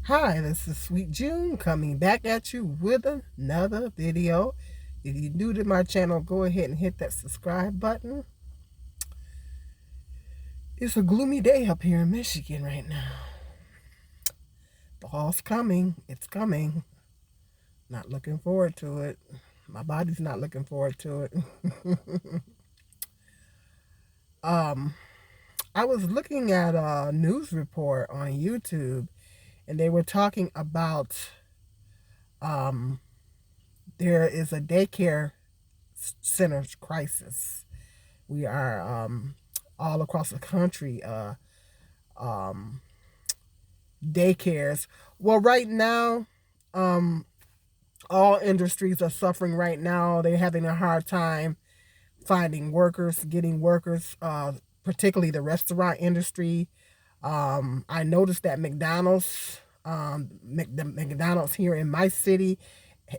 Hi, this is Sweet June coming back at you with another video. If you're new to my channel, go ahead and hit that subscribe button. It's a gloomy day up here in Michigan right now. Fall's coming. It's coming. Not looking forward to it. My body's not looking forward to it. um, I was looking at a news report on YouTube, and they were talking about um, there is a daycare center crisis. We are all across the country um, daycares. Well, right now, um, all industries are suffering right now. They're having a hard time finding workers, getting workers, particularly the restaurant industry. I noticed that the McDonald's here in my city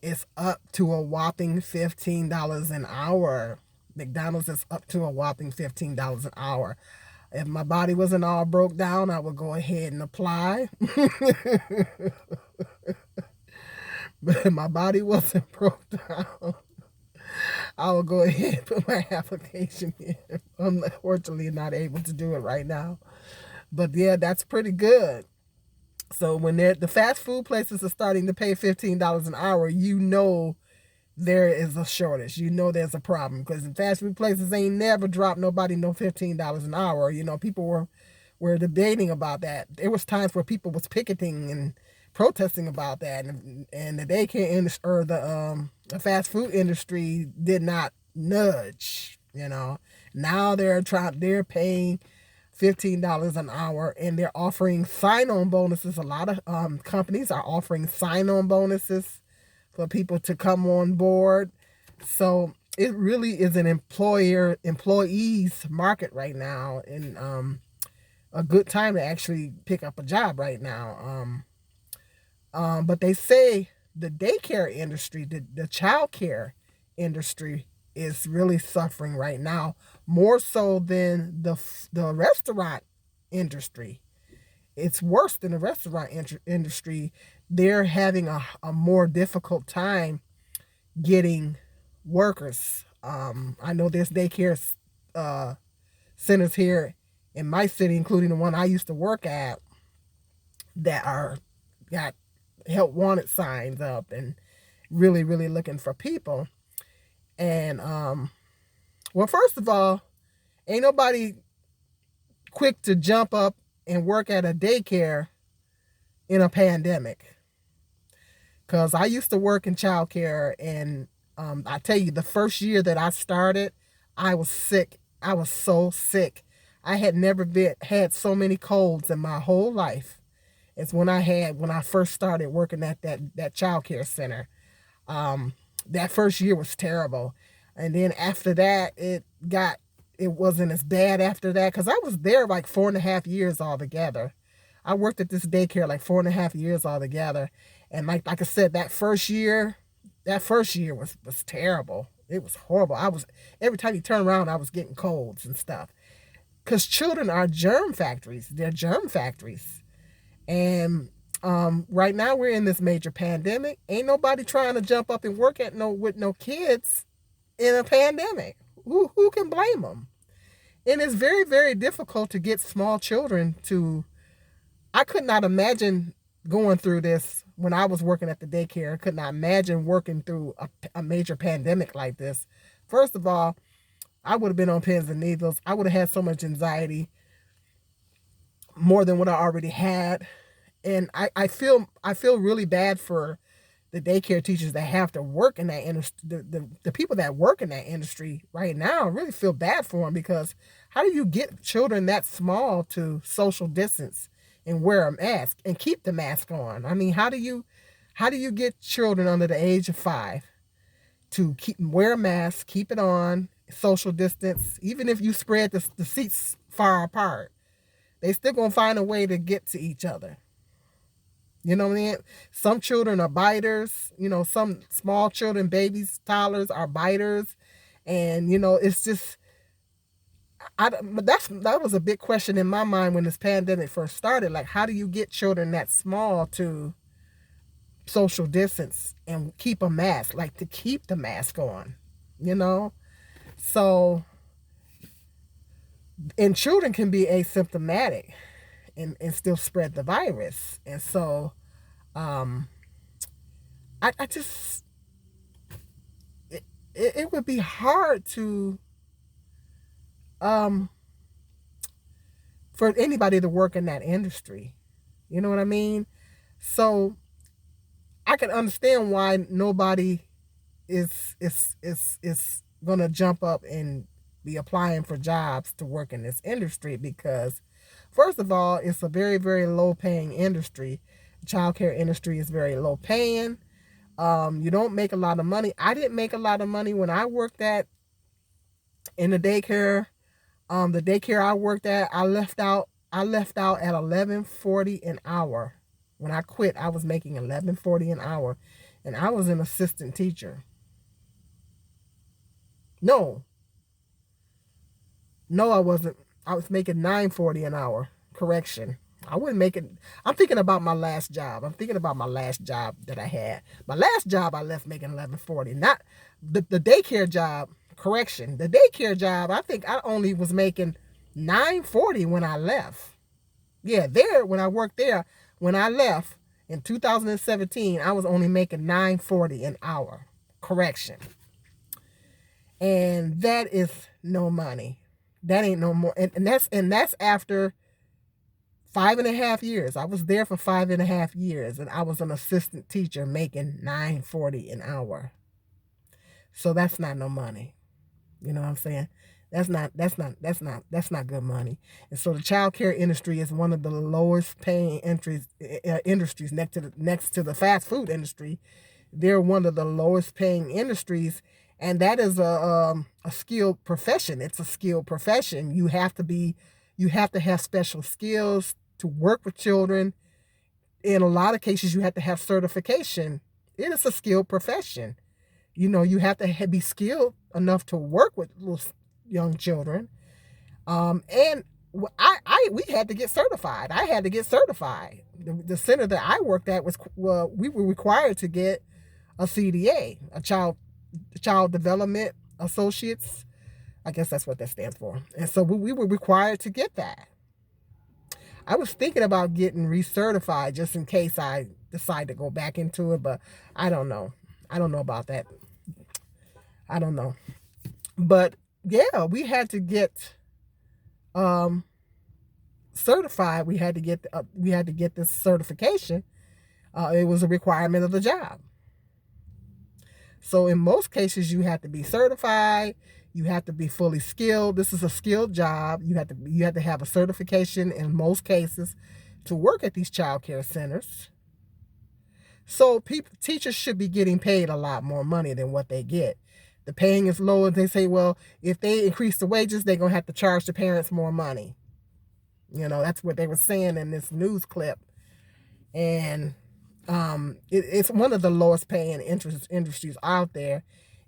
is up to a whopping $15 an hour. McDonald's is up to a whopping $15 an hour. If my body wasn't all broke down, I would go ahead and apply. But if my body wasn't broke down, I will go ahead and put my application in. I'm unfortunately not able to do it right now. But yeah, that's pretty good. So when the fast food places are starting to pay $15 an hour, you know there is a shortage. You know there's a problem, because the fast food places ain't never dropped nobody no $15 an hour. People were debating about that. There was times where people was picketing and protesting about that, and the daycare industry or the fast food industry did not nudge. Now they're paying $15 an hour, and they're offering sign-on bonuses. A lot of companies are offering sign-on bonuses for people to come on board. So it really is an employees market right now, and a good time to actually pick up a job right now. But they say the daycare industry, the child care industry, is really suffering right now, more so than the restaurant industry. It's worse than the restaurant industry. They're having a more difficult time getting workers. I know there's daycare uh, centers here in my city, including the one I used to work at, that are got help wanted signs up and really, really looking for people. And well, first of all, ain't nobody quick to jump up and work at a daycare in a pandemic. Because I used to work in childcare, and I tell you, the first year that I started, I was sick. I was so sick. I had never had so many colds in my whole life. It's when I first started working at that childcare center. Um, that first year was terrible, and then after that, it wasn't as bad after that, because I was there like 4.5 years altogether. I worked at this daycare like 4.5 years altogether, and like I said, that first year was terrible. It was horrible. I was Every time you turn around, I was getting colds and stuff. Because children are germ factories. They're germ factories, and right now we're in this major pandemic. Ain't nobody trying to jump up and work with no kids in a pandemic. Who can blame them? And it's very, very difficult to get small children to. I could not imagine going through this when I was working at the daycare. I could not imagine working through a major pandemic like this. First of all, I would have been on pins and needles. I would have had so much anxiety, more than what I already had. And I feel really bad for the daycare teachers that have to work in that industry. The people that work in that industry right now, I really feel bad for them, because how do you get children that small to social distance and wear a mask and keep the mask on? I mean, how do you get children under the age of 5 to wear a mask, keep it on, social distance? Even if you spread the seats far apart, they still gonna find a way to get to each other. You know what I mean? Some children are biters. Some small children, babies, toddlers, are biters. And it's just, but that was a big question in my mind when this pandemic first started. Like, how do you get children that small to social distance and keep a mask, like to keep the mask on, you know? So, and children can be asymptomatic and still spread the virus. And so, um, I just, it would be hard to, um, for anybody to work in that industry. You know what I mean? So I can understand why nobody is gonna jump up and be applying for jobs to work in this industry because first of all, it's a very, very low paying industry. The childcare industry is very low paying. You don't make a lot of money. I didn't make a lot of money when I worked at in the daycare. The daycare I worked at, I left out at 11.40 an hour. When I quit, I was making 11.40 an hour, and I was an assistant teacher. No, no, I wasn't. I was making 9.40 an hour. Correction. I wouldn't make it. I'm thinking about my last job. I'm thinking about my last job that I had. My last job I left making 11.40. Not the daycare job. Correction. The daycare job, I think I only was making 9.40 when I left. Yeah, there when I worked there, when I left in 2017, I was only making 9.40 an hour. Correction. And that is no money. That ain't no more. And that's after 5.5 years. I was there for 5.5 years, and I was an assistant teacher making 9.40 an hour. So that's not no money. You know what I'm saying? That's not good money. And so the child care industry is one of the lowest paying industries next to the fast food industry. They're one of the lowest paying industries, and that is a skilled profession. It's a skilled profession. You have to have special skills to work with children. In a lot of cases, you have to have certification. It is a skilled profession. You have to be skilled enough to work with little young children. And we had to get certified. I had to get certified. The center that I worked at we were required to get a CDA, a child development associates. I guess that's what that stands for. And so we were required to get that. I was thinking about getting recertified just in case I decide to go back into it, but I don't know. I don't know about that. I don't know. But yeah, we had to get certified. We had to get this certification. It was a requirement of the job. So in most cases, you have to be certified. You have to be fully skilled. This is a skilled job. You have to have a certification in most cases to work at these child care centers. So teachers should be getting paid a lot more money than what they get. The paying is low, and they say, well, if they increase the wages, they're going to have to charge the parents more money. That's what they were saying in this news clip. And it's one of the lowest paying industries out there.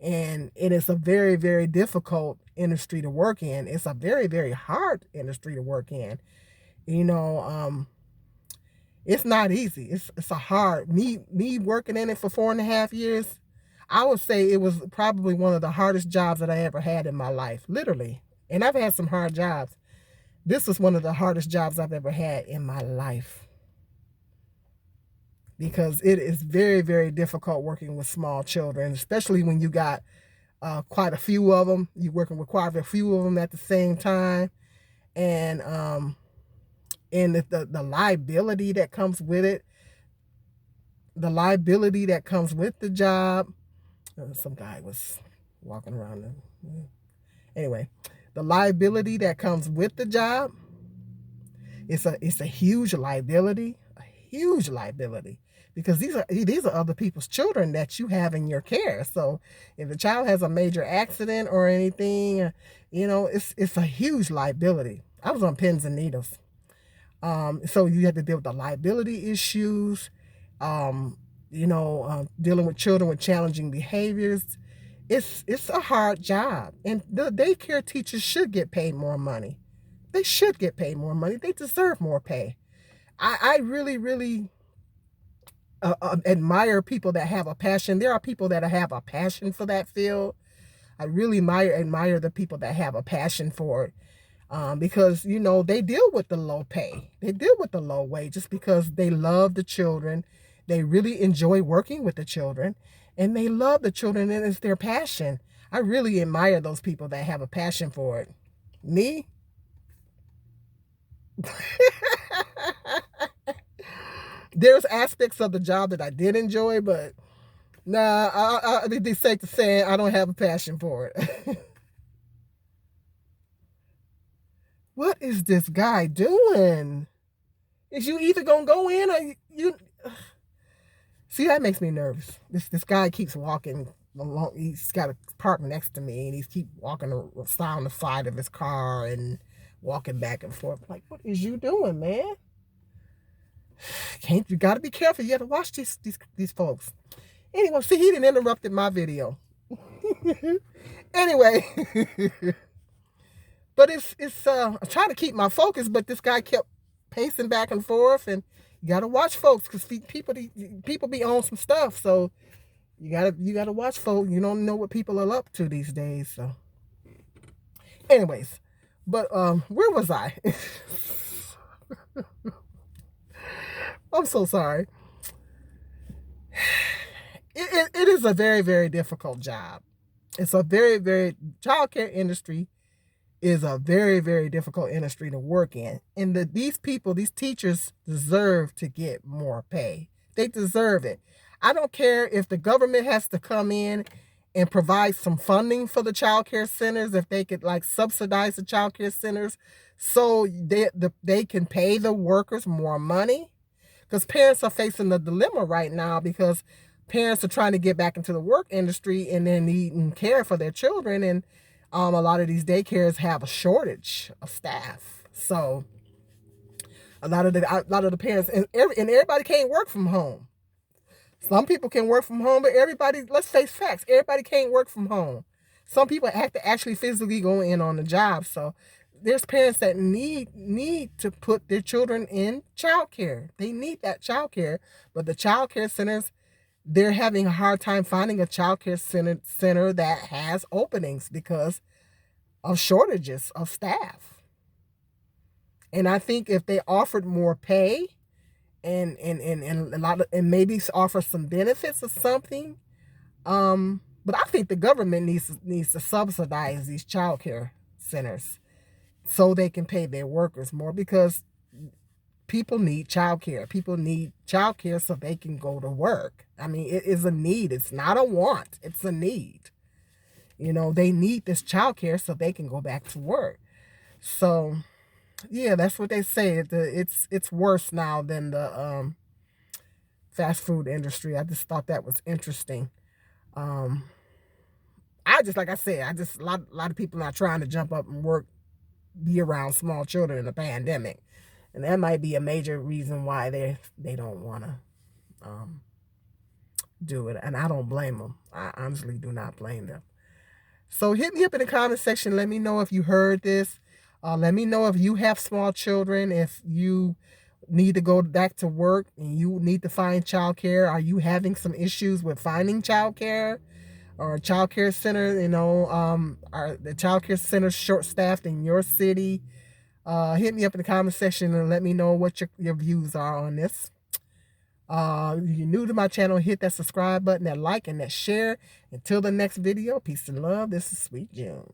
And it is a very, very difficult industry to work in. It's a very, very hard industry to work in. It's not easy. It's a hard, me working in it for 4.5 years. I would say it was probably one of the hardest jobs that I ever had in my life, literally. And I've had some hard jobs. This was one of the hardest jobs I've ever had in my life. Because it is very, very difficult working with small children, especially when you got quite a few of them. You're working with quite a few of them at the same time. And the liability that comes with it, the liability that comes with the job. Some guy was walking around. Anyway, the liability that comes with the job, it's a huge liability, because these are other people's children that you have in your care. So if the child has a major accident or anything, it's a huge liability. I was on pins and needles. So you have to deal with the liability issues, dealing with children with challenging behaviors. It's a hard job, and the daycare teachers should get paid more money. They should get paid more money. They deserve more pay. I really, really admire people that have a passion. There are people that have a passion for that field. I really admire the people that have a passion for it, because they deal with the low pay, they deal with the low wages because they love the children, they really enjoy working with the children, and they love the children, and it's their passion. I really admire those people that have a passion for it. Me, there's aspects of the job that I did enjoy, but nah, it'd be safe to say I don't have a passion for it. What is this guy doing? Is you either gonna go in or you? See, that makes me nervous. This guy keeps walking along. He's got a park next to me, and he's keep walking around the side of his car and walking back and forth. Like, what is you doing, man? Can't you? Got to be careful. You got to watch these folks. Anyway, see, he didn't interrupted my video. Anyway, but I'm trying to keep my focus, but this guy kept pacing back and forth, and you gotta watch folks, because people be on some stuff, so you gotta watch folks. You don't know what people are up to these days. So, anyways, but where was I? I'm so sorry. It is a very, very difficult job. It's a very, very childcare industry is a very, very difficult industry to work in. And these teachers deserve to get more pay. They deserve it. I don't care if the government has to come in and provide some funding for the child care centers, if they could like subsidize the child care centers so they can pay the workers more money. Because parents are facing the dilemma right now, because parents are trying to get back into the work industry and they're needing care for their children, and a lot of these daycares have a shortage of staff. So a lot of the parents, and everybody can't work from home. Some people can work from home, but everybody, let's face facts, everybody can't work from home. Some people have to actually physically go in on the job. So there's parents that need to put their children in childcare. They need that childcare, but the childcare centers, they're having a hard time finding a childcare center that has openings because of shortages of staff. And I think if they offered more pay and a lot of, and maybe offer some benefits or something, but I think the government needs to subsidize these childcare centers so they can pay their workers more, because people need childcare. People need childcare so they can go to work. I mean, it is a need. It's not a want. It's a need. They need this childcare so they can go back to work. So, yeah, that's what they say. It's worse now than the fast food industry. I just thought that was interesting. Like I said, a lot of people not trying to jump up and be around small children in a pandemic. And that might be a major reason why they don't want to do it. And I don't blame them. I honestly do not blame them. So hit me up in the comment section. Let me know if you heard this. Let me know if you have small children, if you need to go back to work and you need to find childcare. Are you having some issues with finding childcare or a childcare center? Are the childcare centers short-staffed in your city? Hit me up in the comment section and let me know what your views are on this. If you're new to my channel, hit that subscribe button, that like, and that share. Until the next video, peace and love. This is Sweet June.